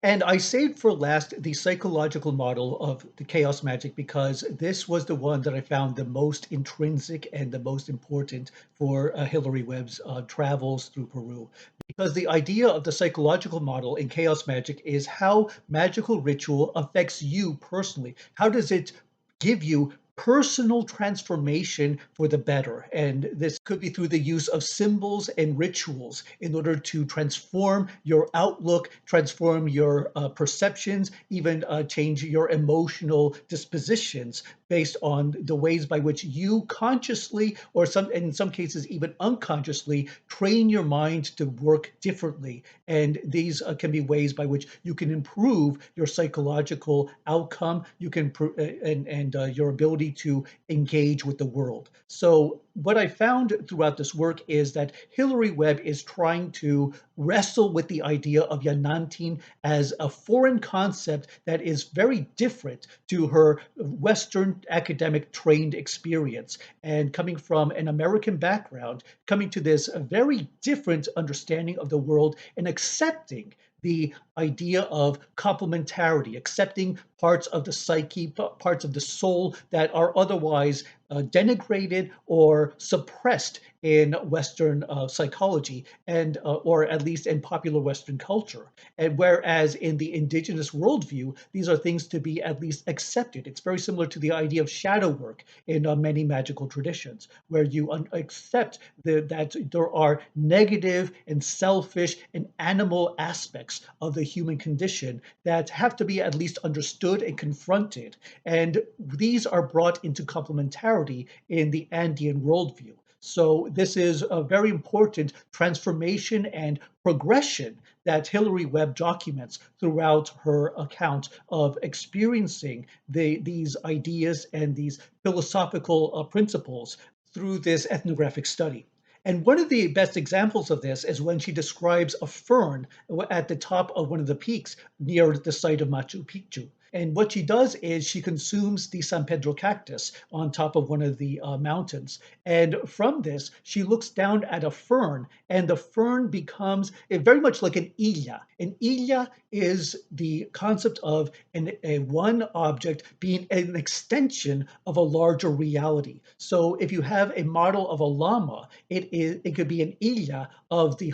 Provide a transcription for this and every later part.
And I saved for last the psychological model of the chaos magic because this was the one that I found the most intrinsic and the most important for Hilary Webb's travels through Peru. Because the idea of the psychological model in chaos magic is how magical ritual affects you personally. How does it give you personal transformation for the better? And this could be through the use of symbols and rituals in order to transform your outlook, transform your perceptions, even change your emotional dispositions based on the ways by which you consciously, or in some cases even unconsciously, train your mind to work differently. And these can be ways by which you can improve your psychological outcome. You can and your ability to engage with the world. So what I found throughout this work is that Hilary Webb is trying to wrestle with the idea of Yanantin as a foreign concept that is very different to her Western academic trained experience. And coming from an American background, coming to this very different understanding of the world and accepting the idea of complementarity, accepting parts of the psyche, parts of the soul that are otherwise denigrated or suppressed in Western psychology, and or at least in popular Western culture. And whereas in the indigenous worldview, these are things to be at least accepted. It's very similar to the idea of shadow work in many magical traditions, where you accept that there are negative and selfish and animal aspects of the human condition that have to be at least understood and confronted. And these are brought into complementarity in the Andean worldview. So this is a very important transformation and progression that Hilary Webb documents throughout her account of experiencing these ideas and these philosophical principles through this ethnographic study. And one of the best examples of this is when she describes a fern at the top of one of the peaks near the site of Machu Picchu. And what she does is she consumes the San Pedro cactus on top of one of the mountains. And from this, she looks down at a fern, and the fern becomes very much like an illa. An illa is the concept of a one object being an extension of a larger reality. So if you have a model of a llama, it could be an illa of the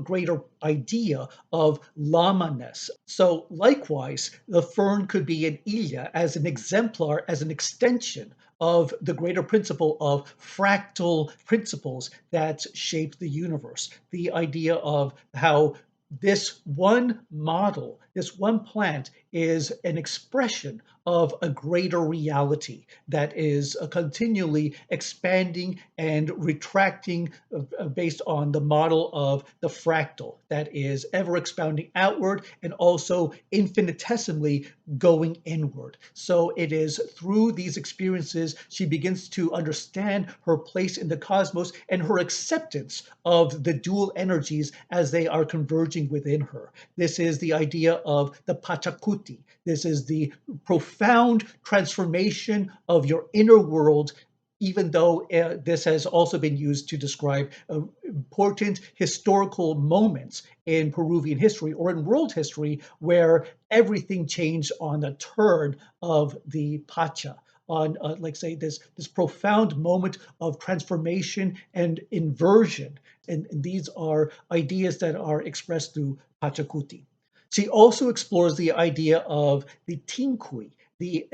greater idea of llama-ness. So likewise, the fern could be an illa as an exemplar, as an extension of the greater principle of fractal principles that shape the universe. The idea of how this one model, this one plant is an expression of a greater reality that is continually expanding and retracting based on the model of the fractal that is ever expounding outward and also infinitesimally going inward. So it is through these experiences she begins to understand her place in the cosmos and her acceptance of the dual energies as they are converging within her. This is the idea of the Pachacuti. This is the profound transformation of your inner world, even though this has also been used to describe important historical moments in Peruvian history or in world history where everything changed on a turn of the Pacha, on like say this profound moment of transformation and inversion. And these are ideas that are expressed through Pachacuti. She also explores the idea of the tinkui, the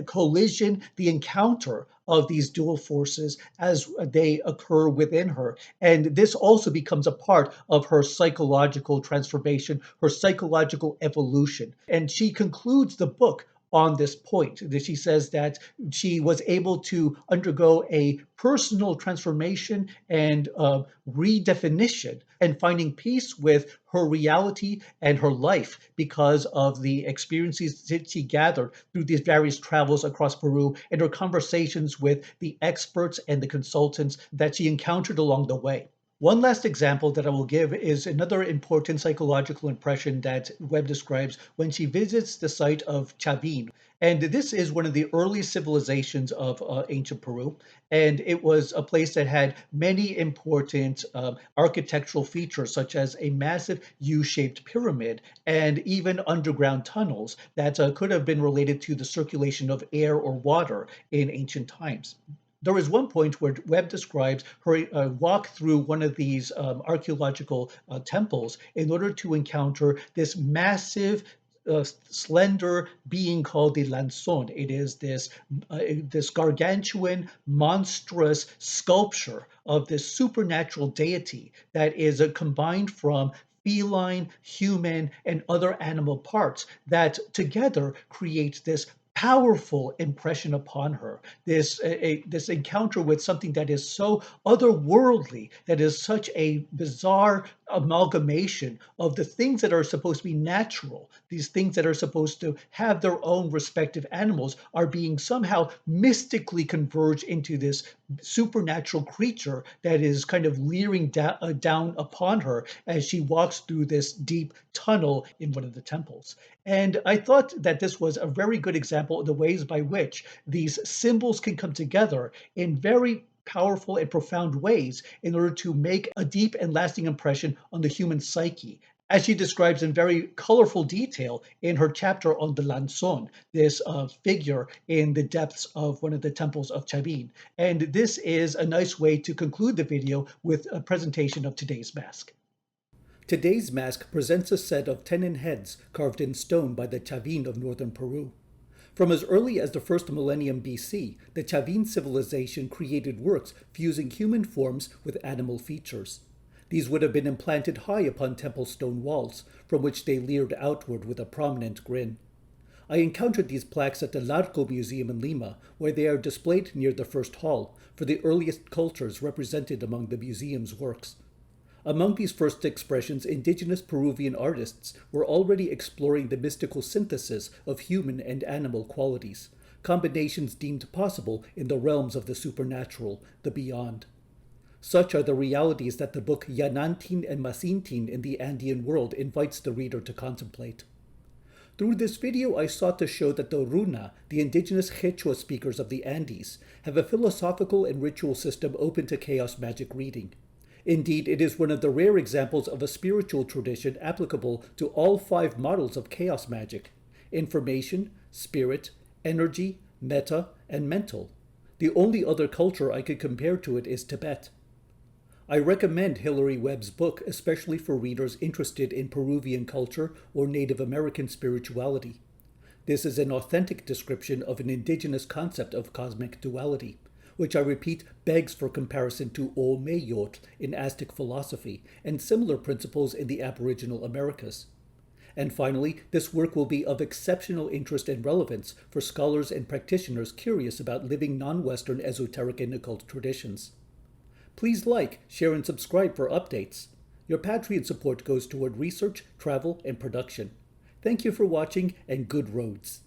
collision, the encounter of these dual forces as they occur within her. And this also becomes a part of her psychological transformation, her psychological evolution. And she concludes the book on this point. That she says that she was able to undergo a personal transformation and redefinition and finding peace with her reality and her life because of the experiences that she gathered through these various travels across Peru and her conversations with the experts and the consultants that she encountered along the way. One last example that I will give is another important psychological impression that Webb describes when she visits the site of Chavin. And this is one of the early civilizations of ancient Peru. And it was a place that had many important architectural features, such as a massive U shaped pyramid and even underground tunnels that could have been related to the circulation of air or water in ancient times. There is one point where Webb describes her walk through one of these archaeological temples in order to encounter this massive slender being called the Lanzon. It is this gargantuan, monstrous sculpture of this supernatural deity that is combined from feline, human, and other animal parts that together create this powerful impression upon her. This encounter with something that is so otherworldly, that is such a bizarre amalgamation of the things that are supposed to be natural, these things that are supposed to have their own respective animals, are being somehow mystically converged into this supernatural creature that is kind of leering down upon her as she walks through this deep tunnel in one of the temples. And I thought that this was a very good example of the ways by which these symbols can come together in very powerful and profound ways in order to make a deep and lasting impression on the human psyche, as she describes in very colorful detail in her chapter on the Lanzon, this figure in the depths of one of the temples of Chavin. And this is a nice way to conclude the video with a presentation of today's mask. Today's mask presents a set of tenon heads carved in stone by the Chavin of northern Peru. From as early as the first millennium BC, the Chavin civilization created works fusing human forms with animal features. These would have been implanted high upon temple stone walls, from which they leered outward with a prominent grin. I encountered these plaques at the Larco Museum in Lima, where they are displayed near the first hall, for the earliest cultures represented among the museum's works. Among these first expressions, indigenous Peruvian artists were already exploring the mystical synthesis of human and animal qualities, combinations deemed possible in the realms of the supernatural, the beyond. Such are the realities that the book Yanantin and Masintin in the Andean World invites the reader to contemplate. Through this video, I sought to show that the Runa, the indigenous Quechua speakers of the Andes, have a philosophical and ritual system open to chaos magic reading. Indeed, it is one of the rare examples of a spiritual tradition applicable to all 5 models of chaos magic: information, spirit, energy, meta, and mental. The only other culture I could compare to it is Tibet. I recommend Hilary Webb's book, especially for readers interested in Peruvian culture or Native American spirituality. This is an authentic description of an indigenous concept of cosmic duality, which I repeat begs for comparison to Olmeyot in Aztec philosophy and similar principles in the Aboriginal Americas. And finally, this work will be of exceptional interest and relevance for scholars and practitioners curious about living non-Western esoteric and occult traditions. Please like, share, and subscribe for updates. Your Patreon support goes toward research, travel, and production. Thank you for watching, and good roads.